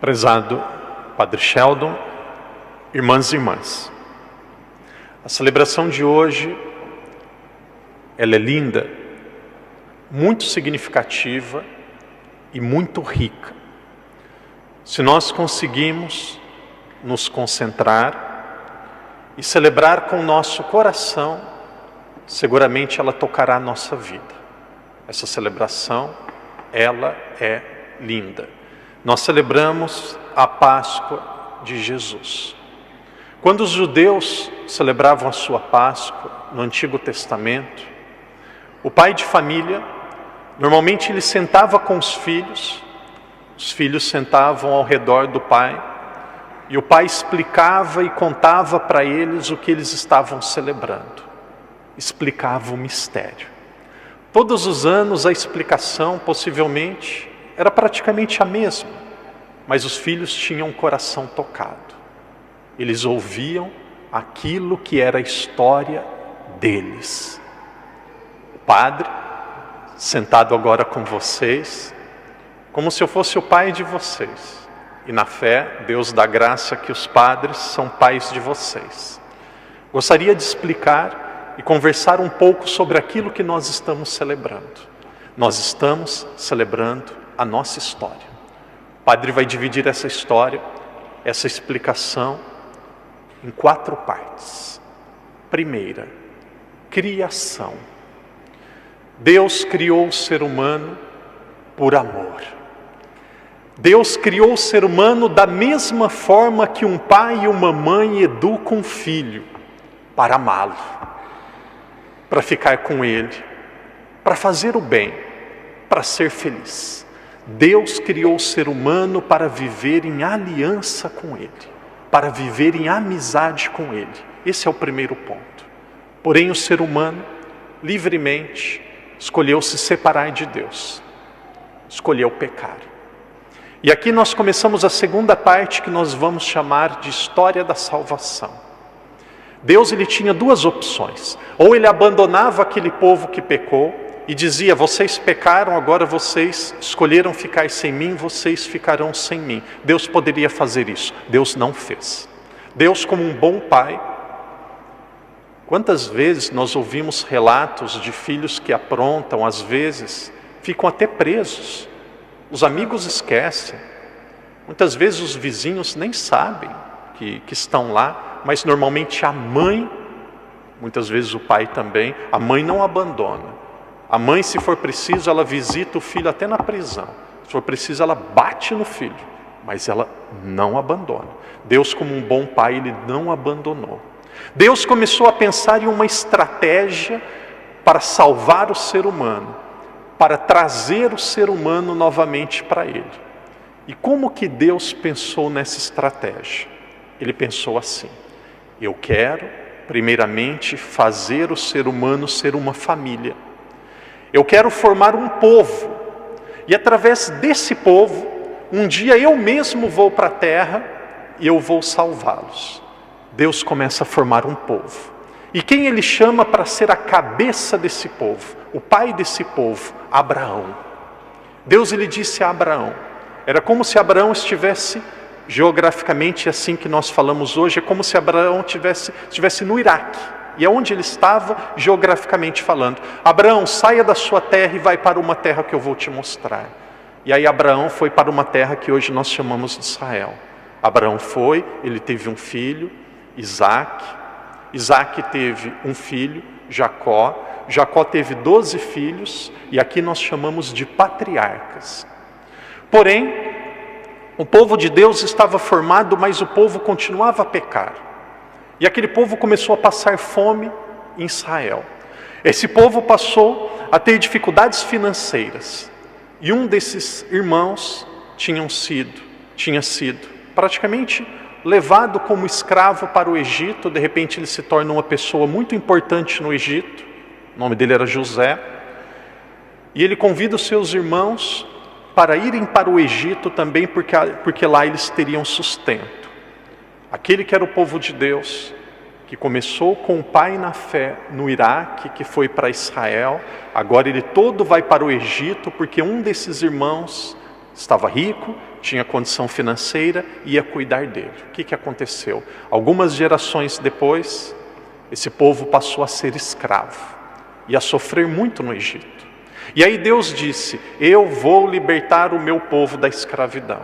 Prezado Padre Sheldon, irmãs e irmãs, a celebração de hoje, ela é linda, muito significativa e muito rica. Se nós conseguimos nos concentrar e celebrar com o nosso coração, seguramente ela tocará a nossa vida. Essa celebração, ela é linda. Nós celebramos a Páscoa de Jesus. Quando os judeus celebravam a sua Páscoa no Antigo Testamento, o pai de família, normalmente ele sentava com os filhos sentavam ao redor do pai, e o pai explicava e contava para eles o que eles estavam celebrando. Explicava o mistério. Todos os anos a explicação, possivelmente, era praticamente a mesma, mas os filhos tinham o coração tocado. Eles ouviam aquilo que era a história deles. O padre, sentado agora com vocês, como se eu fosse o pai de vocês. E na fé, Deus dá graça que os padres são pais de vocês. Gostaria de explicar e conversar um pouco sobre aquilo que nós estamos celebrando. Nós estamos celebrando a nossa história. O padre vai dividir essa história, essa explicação, em 4 partes. Primeira, criação. Deus criou o ser humano por amor. Deus criou o ser humano da mesma forma que um pai e uma mãe educam um filho, para amá-lo, para ficar com ele, para fazer o bem, para ser feliz. Deus criou o ser humano para viver em aliança com ele, para viver em amizade com ele. Esse é o primeiro ponto. Porém, o ser humano, livremente, escolheu se separar de Deus, escolheu pecar. E aqui nós começamos a segunda parte que nós vamos chamar de história da salvação. Deus ele tinha 2 opções. Ou ele abandonava aquele povo que pecou e dizia: vocês pecaram, agora vocês escolheram ficar sem mim, vocês ficarão sem mim. Deus poderia fazer isso. Deus não fez. Deus, como um bom pai, quantas vezes nós ouvimos relatos de filhos que aprontam, às vezes ficam até presos. Os amigos esquecem, muitas vezes os vizinhos nem sabem que estão lá, mas normalmente a mãe, muitas vezes o pai também, a mãe não abandona. A mãe, se for preciso, ela visita o filho até na prisão. Se for preciso, ela bate no filho, mas ela não abandona. Deus, como um bom pai, ele não abandonou. Deus começou a pensar em uma estratégia para salvar o ser humano, para trazer o ser humano novamente para ele. E como que Deus pensou nessa estratégia? Ele pensou assim: eu quero, primeiramente, fazer o ser humano ser uma família. Eu quero formar um povo. E através desse povo, um dia eu mesmo vou para a terra e eu vou salvá-los. Deus começa a formar um povo. E quem ele chama para ser a cabeça desse povo? O pai desse povo, Abraão. Deus ele disse a Abraão, era como se Abraão estivesse geograficamente, assim que nós falamos hoje, é como se Abraão estivesse no Iraque. E é onde ele estava geograficamente falando. Abraão, saia da sua terra e vai para uma terra que eu vou te mostrar. E aí Abraão foi para uma terra que hoje nós chamamos de Israel. Abraão foi, ele teve um filho, Isaac. Isaac teve um filho, Jacó. Jacó teve 12 filhos, e aqui nós chamamos de patriarcas. Porém, o povo de Deus estava formado, mas o povo continuava a pecar. E aquele povo começou a passar fome em Israel. Esse povo passou a ter dificuldades financeiras. E um desses irmãos tinha sido praticamente levado como escravo para o Egito. De repente ele se torna uma pessoa muito importante no Egito. O nome dele era José. E ele convida os seus irmãos para irem para o Egito também, porque lá eles teriam sustento. Aquele que era o povo de Deus, que começou com o pai na fé no Iraque, que foi para Israel, agora ele todo vai para o Egito, porque um desses irmãos estava rico, tinha condição financeira, ia cuidar dele. O que aconteceu? Algumas gerações depois, esse povo passou a ser escravo e a sofrer muito no Egito. E aí Deus disse: eu vou libertar o meu povo da escravidão.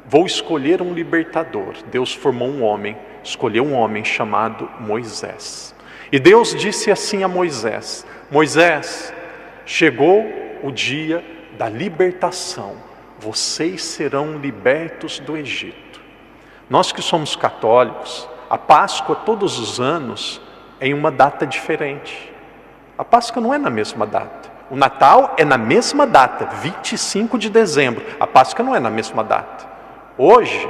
Vou escolher um libertador. Deus formou um homem, escolheu um homem chamado Moisés. E Deus disse assim a Moisés: Moisés, chegou o dia da libertação. Vocês serão libertos do Egito. Nós que somos católicos, a Páscoa todos os anos é em uma data diferente. A Páscoa não é na mesma data. O Natal é na mesma data, 25 de dezembro. A Páscoa não é na mesma data. Hoje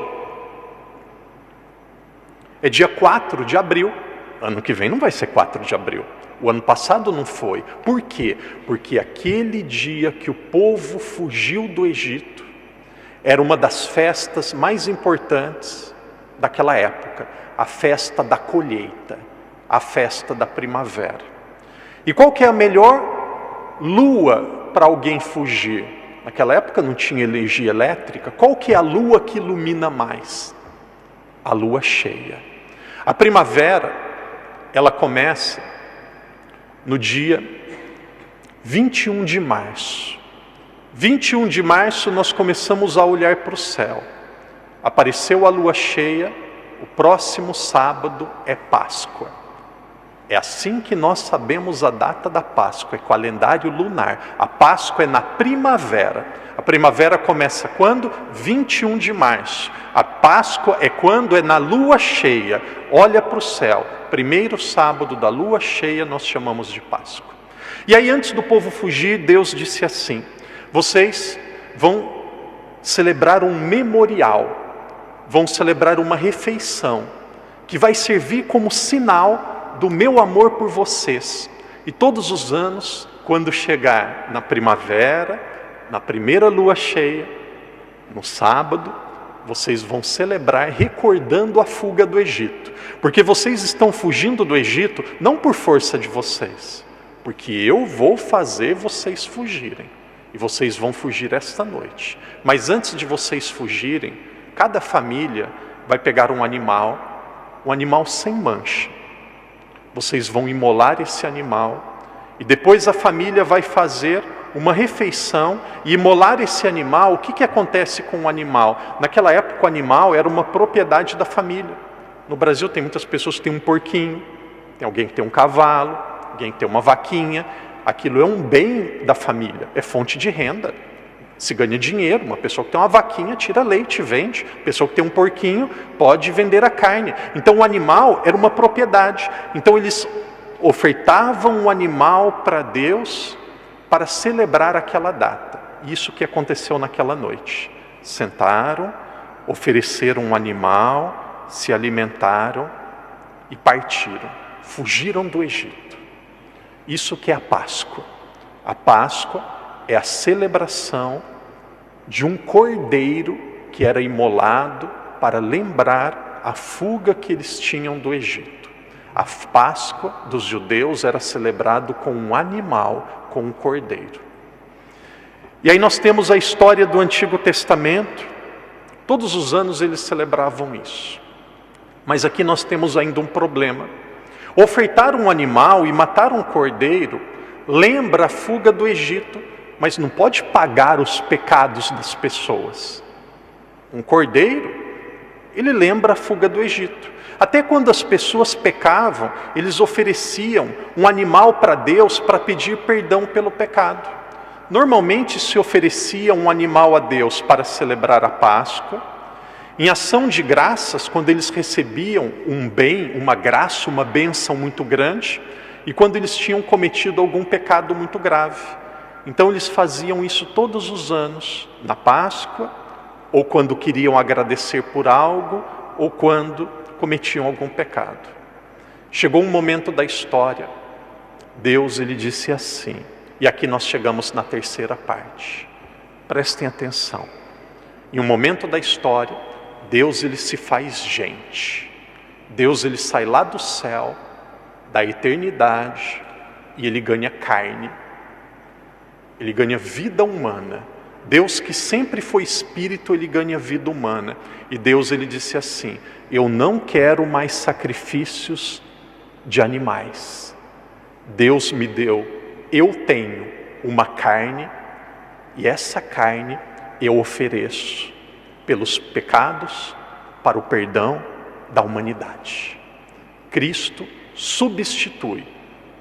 é dia 4 de abril. Ano que vem não vai ser 4 de abril. O ano passado não foi. Por quê? Porque aquele dia que o povo fugiu do Egito era uma das festas mais importantes daquela época. A festa da colheita, a festa da primavera. E qual que é a melhor lua para alguém fugir? Naquela época não tinha energia elétrica. Qual que é a lua que ilumina mais? A lua cheia. A primavera, ela começa no dia 21 de março. 21 de março nós começamos a olhar para o céu. Apareceu a lua cheia, o próximo sábado é Páscoa. É assim que nós sabemos a data da Páscoa, é calendário lunar. A Páscoa é na primavera. A primavera começa quando? 21 de março. A Páscoa é quando é na lua cheia. Olha para o céu. Primeiro sábado da lua cheia nós chamamos de Páscoa. E aí antes do povo fugir, Deus disse assim: vocês vão celebrar um memorial, vão celebrar uma refeição, que vai servir como sinal do meu amor por vocês. E todos os anos, quando chegar na primavera, na primeira lua cheia, no sábado, vocês vão celebrar recordando a fuga do Egito. Porque vocês estão fugindo do Egito não por força de vocês, porque eu vou fazer vocês fugirem. E vocês vão fugir esta noite. Mas antes de vocês fugirem, cada família vai pegar um animal sem mancha. Vocês vão imolar esse animal e depois a família vai fazer uma refeição e imolar esse animal. O que acontece com o animal? Naquela época o animal era uma propriedade da família. No Brasil tem muitas pessoas que têm um porquinho, tem alguém que tem um cavalo, alguém que tem uma vaquinha. Aquilo é um bem da família, é fonte de renda. Se ganha dinheiro, uma pessoa que tem uma vaquinha tira leite, vende. A pessoa que tem um porquinho pode vender a carne. Então o animal era uma propriedade. Então eles ofertavam o animal para Deus para celebrar aquela data. Isso que aconteceu naquela noite. Sentaram, ofereceram um animal, se alimentaram e partiram. Fugiram do Egito. Isso que é a Páscoa. A Páscoa é a celebração de um cordeiro que era imolado para lembrar a fuga que eles tinham do Egito. A Páscoa dos judeus era celebrado com um animal, com um cordeiro. E aí nós temos a história do Antigo Testamento. Todos os anos eles celebravam isso. Mas aqui nós temos ainda um problema. Ofertar um animal e matar um cordeiro lembra a fuga do Egito, mas não pode pagar os pecados das pessoas. Um cordeiro, ele lembra a fuga do Egito. Até quando as pessoas pecavam, eles ofereciam um animal para Deus para pedir perdão pelo pecado. Normalmente se oferecia um animal a Deus para celebrar a Páscoa. Em ação de graças, quando eles recebiam um bem, uma graça, uma bênção muito grande, e quando eles tinham cometido algum pecado muito grave. Então eles faziam isso todos os anos, na Páscoa, ou quando queriam agradecer por algo, ou quando cometiam algum pecado. Chegou um momento da história, Deus ele disse assim, e aqui nós chegamos na terceira parte. Prestem atenção. Em um momento da história, Deus ele se faz gente. Deus ele sai lá do céu, da eternidade, e ele ganha carne. Ele ganha vida humana. Deus que sempre foi espírito, ele ganha vida humana. E Deus, ele disse assim: eu não quero mais sacrifícios de animais. Deus me deu, eu tenho uma carne, e essa carne eu ofereço pelos pecados, para o perdão da humanidade. Cristo substitui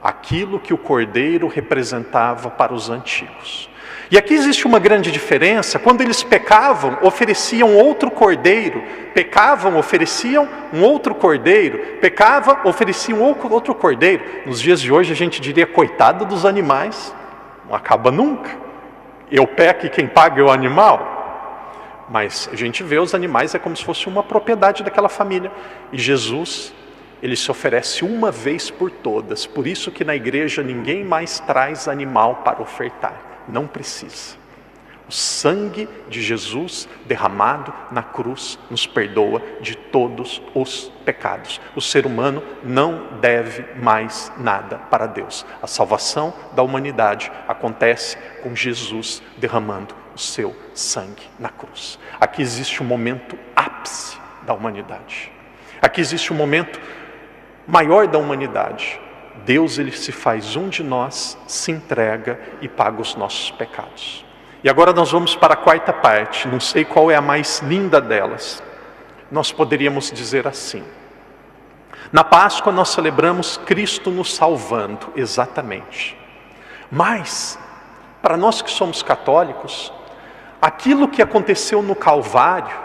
aquilo que o cordeiro representava para os antigos. E aqui existe uma grande diferença: quando eles pecavam, ofereciam outro cordeiro, pecavam, ofereciam um outro cordeiro, pecavam, ofereciam outro cordeiro. Nos dias de hoje a gente diria: coitado dos animais, não acaba nunca. Eu peco e quem paga é o animal. Mas a gente vê os animais é como se fosse uma propriedade daquela família. E Jesus, ele se oferece uma vez por todas. Por isso que na igreja ninguém mais traz animal para ofertar. Não precisa. O sangue de Jesus derramado na cruz nos perdoa de todos os pecados. O ser humano não deve mais nada para Deus. A salvação da humanidade acontece com Jesus derramando o seu sangue na cruz. Aqui existe um momento ápice da humanidade. Aqui existe um momento maior da humanidade. Deus, ele se faz um de nós, se entrega e paga os nossos pecados. E agora nós vamos para a quarta parte, não sei qual é a mais linda delas. Nós poderíamos dizer assim: na Páscoa nós celebramos Cristo nos salvando, exatamente. Mas, para nós que somos católicos, aquilo que aconteceu no Calvário,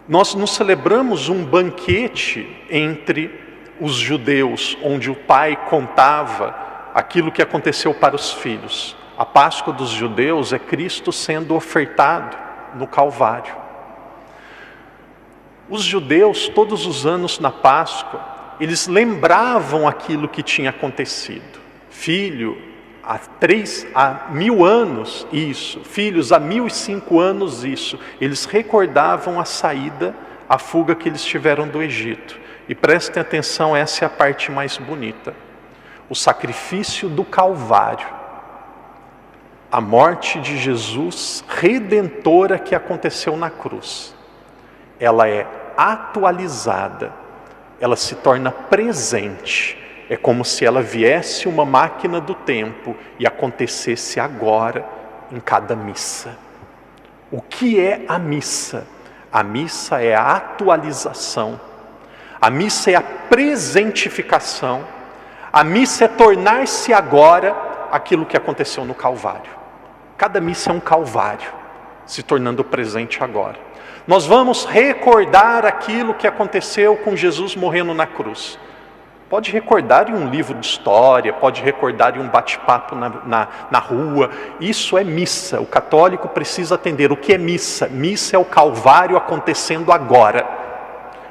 nós não celebramos um banquete entre os judeus, onde o pai contava aquilo que aconteceu para os filhos. A Páscoa dos judeus é Cristo sendo ofertado no Calvário. Os judeus, todos os anos na Páscoa, eles lembravam aquilo que tinha acontecido. Filho, há 1000 anos isso, filhos há 1005 anos isso. Eles recordavam a saída, a fuga que eles tiveram do Egito. E prestem atenção, essa é a parte mais bonita. O sacrifício do Calvário. A morte de Jesus redentora que aconteceu na cruz. Ela é atualizada, ela se torna presente. É como se ela viesse uma máquina do tempo e acontecesse agora em cada missa. O que é a missa? A missa é a atualização. A missa é a presentificação. A missa é tornar-se agora aquilo que aconteceu no Calvário. Cada missa é um Calvário, se tornando presente agora. Nós vamos recordar aquilo que aconteceu com Jesus morrendo na cruz. Pode recordar em um livro de história, pode recordar em um bate-papo na rua. Isso é missa. O católico precisa atender. O que é missa? Missa é o Calvário acontecendo agora.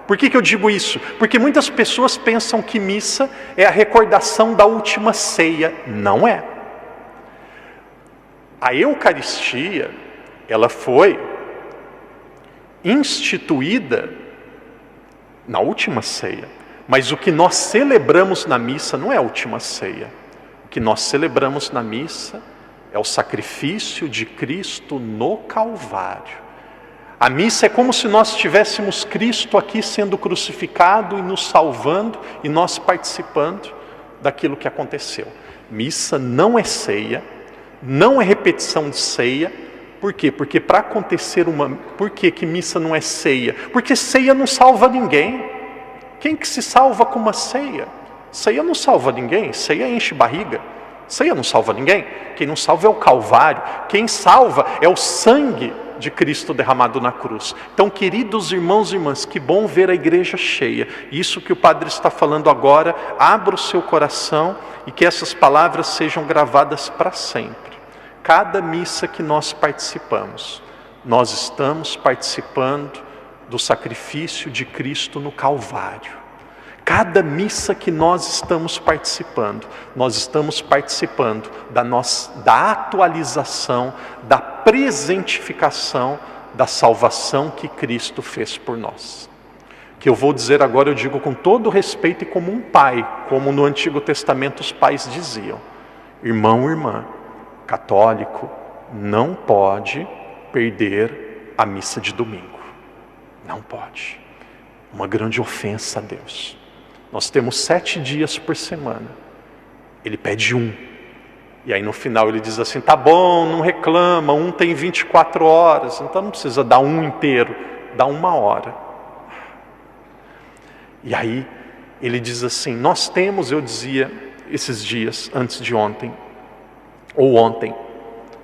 Por que eu digo isso? Porque muitas pessoas pensam que missa é a recordação da última ceia. Não é. A Eucaristia, ela foi instituída na última ceia. Mas o que nós celebramos na missa não é a última ceia. O que nós celebramos na missa é o sacrifício de Cristo no Calvário. A missa é como se nós tivéssemos Cristo aqui sendo crucificado e nos salvando, e nós participando daquilo que aconteceu. Missa não é ceia, não é repetição de ceia. Por quê? Porque para acontecer Por que missa não é ceia? Porque ceia não salva ninguém. Quem que se salva com uma ceia? Ceia não salva ninguém, ceia enche barriga. Ceia não salva ninguém. Quem não salva é o Calvário. Quem salva é o sangue de Cristo derramado na cruz. Então, queridos irmãos e irmãs, que bom ver a igreja cheia. Isso que o padre está falando agora, abra o seu coração e que essas palavras sejam gravadas para sempre. Cada missa que nós participamos, nós estamos participando do sacrifício de Cristo no Calvário. Cada missa que nós estamos participando da atualização, da presentificação da salvação que Cristo fez por nós. O que eu vou dizer agora, eu digo com todo respeito e como um pai, como no Antigo Testamento os pais diziam: irmão, irmã, católico, não pode perder a missa de domingo. Não pode. Uma grande ofensa a Deus. Nós temos 7 dias por semana. Ele pede 1. E aí no final ele diz assim, tá bom, não reclama, um tem 24 horas, então não precisa dar um inteiro, dá 1 hora. E aí ele diz assim, nós temos, eu dizia esses dias, antes de ontem, ou ontem,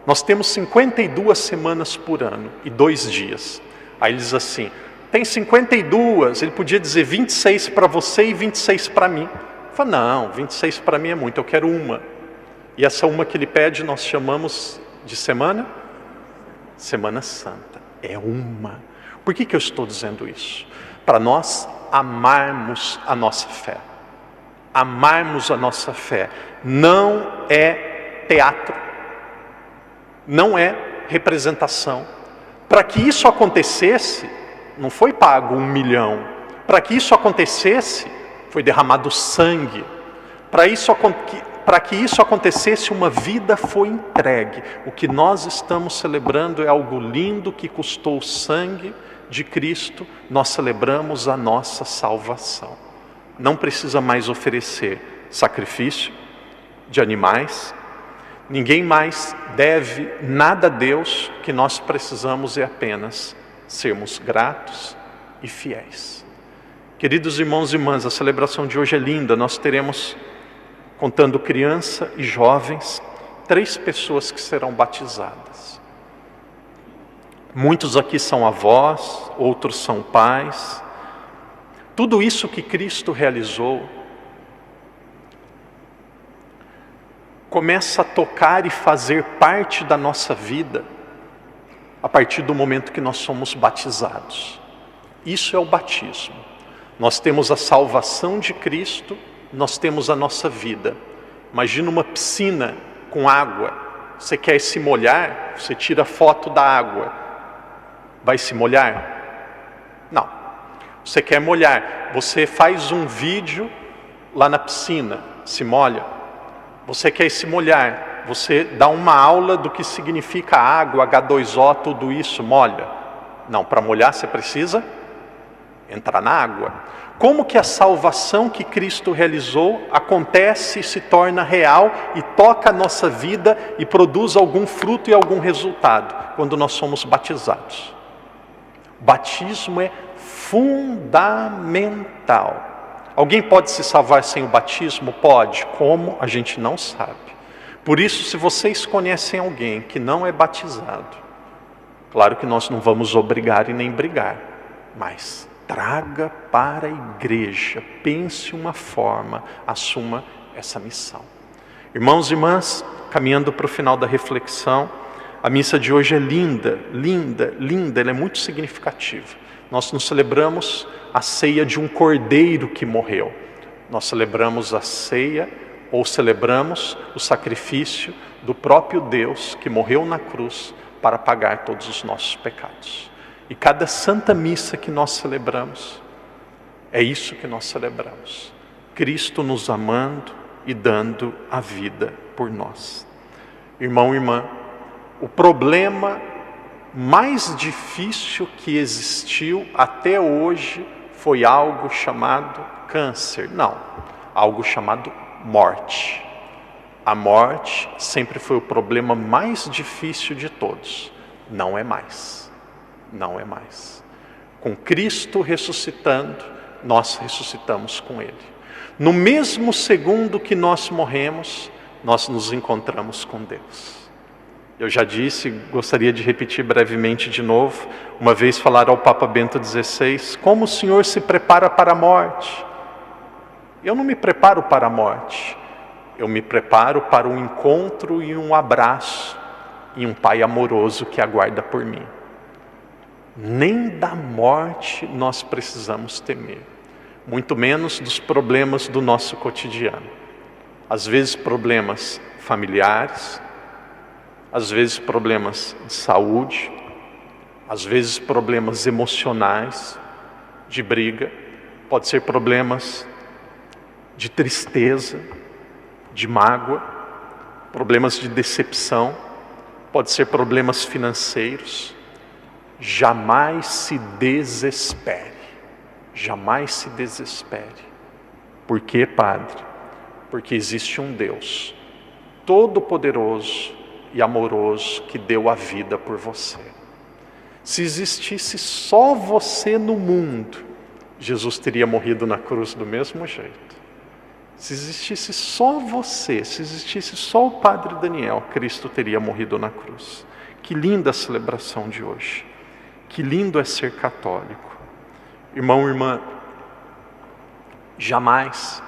nós temos 52 semanas por ano e 2 dias. Aí ele diz assim, tem 52, ele podia dizer 26 para você e 26 para mim. Eu falo, não, 26 para mim é muito, eu quero uma. E essa uma que ele pede, nós chamamos de semana? Semana Santa. É uma. Por que eu estou dizendo isso? Para nós amarmos a nossa fé. Amarmos a nossa fé. Não é teatro. Não é representação. Para que isso acontecesse, não foi pago 1 milhão. Para que isso acontecesse, foi derramado sangue. Para que isso acontecesse, uma vida foi entregue. O que nós estamos celebrando é algo lindo que custou o sangue de Cristo. Nós celebramos a nossa salvação. Não precisa mais oferecer sacrifício de animais. Ninguém mais deve nada a Deus. O que nós precisamos é apenas sermos gratos e fiéis. Queridos irmãos e irmãs, a celebração de hoje é linda. Nós teremos, contando criança e jovens, 3 pessoas que serão batizadas. Muitos aqui são avós, outros são pais. Tudo isso que Cristo realizou começa a tocar e fazer parte da nossa vida a partir do momento que nós somos batizados. Isso é o batismo. Nós temos a salvação de Cristo, nós temos a nossa vida. Imagina uma piscina com água. Você quer se molhar, você tira foto da água. Vai se molhar? Não. Você quer molhar, você faz um vídeo lá na piscina, se molha. Você quer se molhar, você dá uma aula do que significa água, H2O, tudo isso, molha. Não, para molhar você precisa entrar na água. Como que a salvação que Cristo realizou acontece e se torna real e toca a nossa vida e produz algum fruto e algum resultado? Quando nós somos batizados. Batismo é fundamental. Alguém pode se salvar sem o batismo? Pode. Como? A gente não sabe. Por isso, se vocês conhecem alguém que não é batizado, claro que nós não vamos obrigar e nem brigar, mas traga para a igreja, pense uma forma, assuma essa missão. Irmãos e irmãs, caminhando para o final da reflexão, a missa de hoje é linda, linda, linda, ela é muito significativa. Nós não celebramos a ceia de um cordeiro que morreu. Nós celebramos a ceia, ou celebramos o sacrifício do próprio Deus que morreu na cruz para pagar todos os nossos pecados. E cada santa missa que nós celebramos, é isso que nós celebramos. Cristo nos amando e dando a vida por nós. Irmão e irmã, o problema mais difícil que existiu até hoje foi algo chamado câncer. Não, algo chamado morte. A morte sempre foi o problema mais difícil de todos. Não é mais. Não é mais. Com Cristo ressuscitando, nós ressuscitamos com Ele. No mesmo segundo que nós morremos, nós nos encontramos com Deus. Eu já disse, gostaria de repetir brevemente de novo. Uma vez falaram ao Papa Bento XVI, como o Senhor se prepara para a morte? Eu não me preparo para a morte. Eu me preparo para um encontro e um abraço e um Pai amoroso que aguarda por mim. Nem da morte nós precisamos temer, muito menos dos problemas do nosso cotidiano. Às vezes problemas familiares, às vezes problemas de saúde, às vezes problemas emocionais, de briga, pode ser problemas de tristeza, de mágoa, problemas de decepção. pode ser problemas financeiros. Jamais se desespere. Jamais se desespere. Por quê, Padre? Porque existe um Deus todo-poderoso e amoroso que deu a vida por você. Se existisse só você no mundo, Jesus teria morrido na cruz do mesmo jeito. Se existisse só você, se existisse só o Padre Daniel, Cristo teria morrido na cruz. Que linda a celebração de hoje. Que lindo é ser católico. Irmão, irmã, jamais,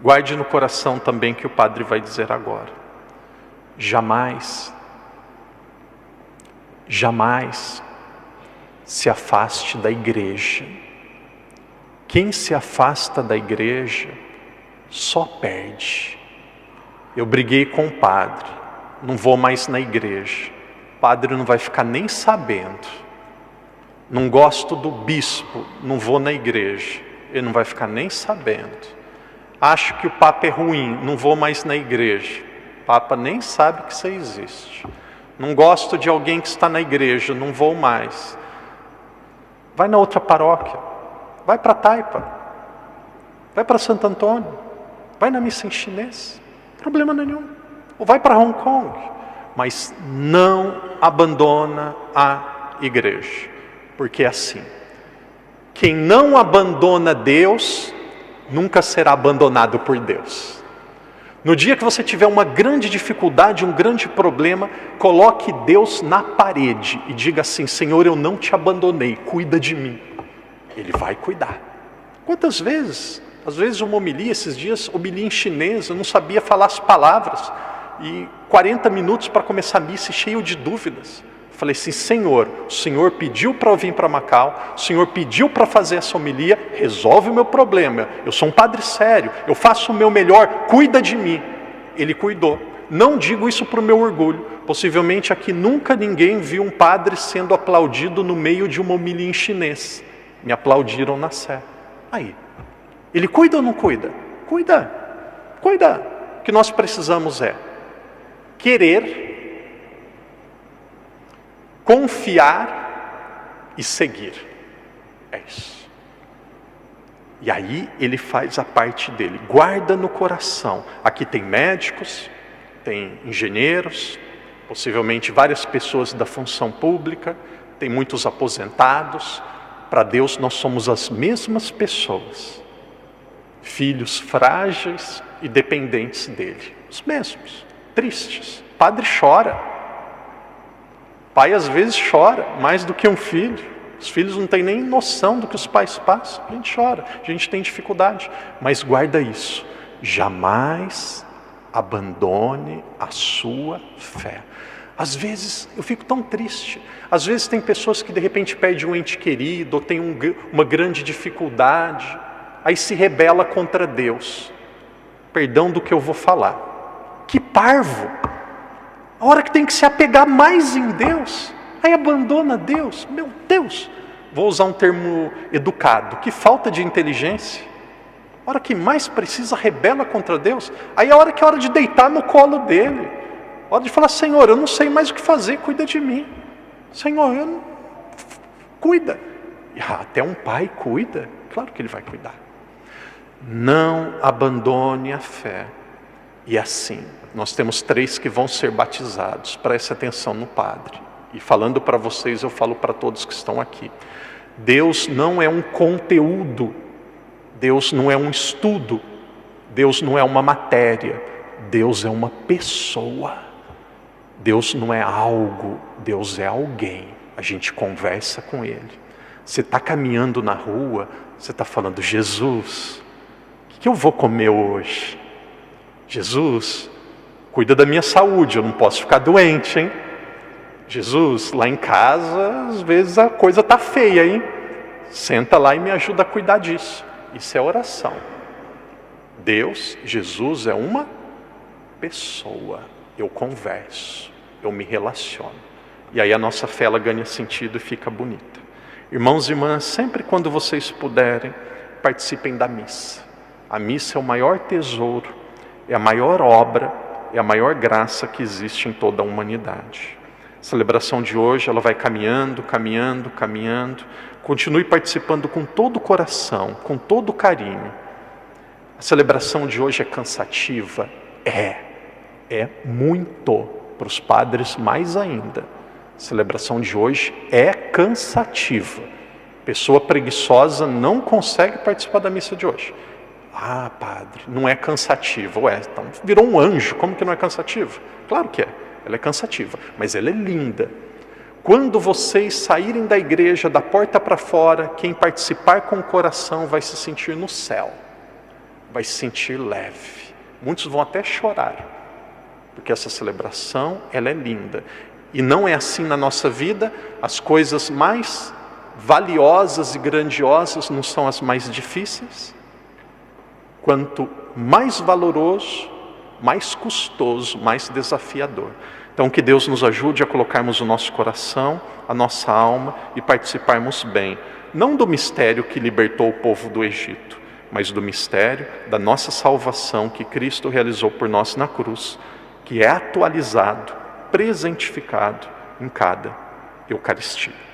guarde no coração também que o Padre vai dizer agora. Jamais se afaste da igreja. Quem se afasta da igreja só perde. Eu briguei com o padre, não vou mais na igreja. O padre não vai ficar nem sabendo. Não gosto do bispo, não vou na igreja. Ele não vai ficar nem sabendo. Acho que o Papa é ruim, não vou mais na igreja. O Papa nem sabe que isso existe. Não gosto de alguém que está na igreja, não vou mais. Vai na outra paróquia. Vai para Taipa. Vai para Santo Antônio. Vai na missa em chinês. Problema nenhum. Ou vai para Hong Kong. Mas não abandona a igreja. Porque é assim. Quem não abandona Deus, nunca será abandonado por Deus. No dia que você tiver uma grande dificuldade, um grande problema, coloque Deus na parede e diga assim: Senhor, eu não te abandonei, cuida de mim. Ele vai cuidar. Quantas vezes? Às vezes uma homilia, esses dias, homilia em chinês, eu não sabia falar as palavras. E 40 minutos para começar a missa, cheio de dúvidas. Falei assim: Senhor, o Senhor pediu para eu vir para Macau, o Senhor pediu para fazer essa homilia, resolve o meu problema. Eu sou um padre sério, eu faço o meu melhor, cuida de mim. Ele cuidou. Não digo isso para o meu orgulho. Possivelmente aqui nunca ninguém viu um padre sendo aplaudido no meio de uma homilia em chinês. Me aplaudiram na Sé. Aí, ele cuida ou não cuida? Cuida, cuida. O que nós precisamos é querer, confiar e seguir. É isso. E aí ele faz a parte dele. Guarda no coração. Aqui tem médicos, tem engenheiros, possivelmente várias pessoas da função pública, tem muitos aposentados. Para Deus nós somos as mesmas pessoas. Filhos frágeis e dependentes dele. Os mesmos. Tristes. Padre chora. Pai às vezes chora mais do que um filho. Os filhos não têm nem noção do que os pais passam. A gente chora, a gente tem dificuldade. Mas guarda isso. Jamais abandone a sua fé. Às vezes eu fico tão triste. Às vezes tem pessoas que de repente perdem um ente querido, ou tem uma grande dificuldade. Aí se rebela contra Deus. Perdão do que eu vou falar. Que parvo! A hora que tem que se apegar mais em Deus, aí abandona Deus. Meu Deus! Vou usar um termo educado. Que falta de inteligência. A hora que mais precisa, rebela contra Deus. Aí a hora que é hora de deitar no colo dele. A hora de falar: Senhor, eu não sei mais o que fazer, cuida de mim. Senhor, eu não... cuida. E até um pai cuida. Claro que ele vai cuidar. Não abandone a fé. E assim, nós temos 3 que vão ser batizados. Preste atenção no padre. E falando para vocês, eu falo para todos que estão aqui. Deus não é um conteúdo. Deus não é um estudo. Deus não é uma matéria. Deus é uma pessoa. Deus não é algo. Deus é alguém. A gente conversa com Ele. Você está caminhando na rua, você está falando: Jesus, o que eu vou comer hoje? Jesus, cuida da minha saúde, eu não posso ficar doente, hein? Jesus, lá em casa, às vezes a coisa está feia, hein? Senta lá e me ajuda a cuidar disso. Isso é oração. Deus, Jesus é uma pessoa. Eu converso, eu me relaciono. E aí a nossa fé ela ganha sentido e fica bonita. Irmãos e irmãs, sempre quando vocês puderem, participem da missa. A missa é o maior tesouro. É a maior obra é a maior graça que existe em toda a humanidade. A celebração de hoje, ela vai caminhando, caminhando, caminhando. Continue participando com todo o coração, com todo o carinho. A celebração de hoje é cansativa? É muito. Para os padres, mais ainda. A celebração de hoje é cansativa. Pessoa preguiçosa não consegue participar da missa de hoje. Ah, padre, não é cansativa. Ué, então virou um anjo, como que não é cansativa? Claro que é, ela é cansativa, mas ela é linda. Quando vocês saírem da igreja, da porta para fora, quem participar com o coração vai se sentir no céu, vai se sentir leve. Muitos vão até chorar, porque essa celebração, ela é linda. E não é assim na nossa vida. As coisas mais valiosas e grandiosas não são as mais difíceis. Quanto mais valoroso, mais custoso, mais desafiador. Então que Deus nos ajude a colocarmos o nosso coração, a nossa alma e participarmos bem. Não do mistério que libertou o povo do Egito, mas do mistério da nossa salvação que Cristo realizou por nós na cruz, que é atualizado, presentificado em cada Eucaristia.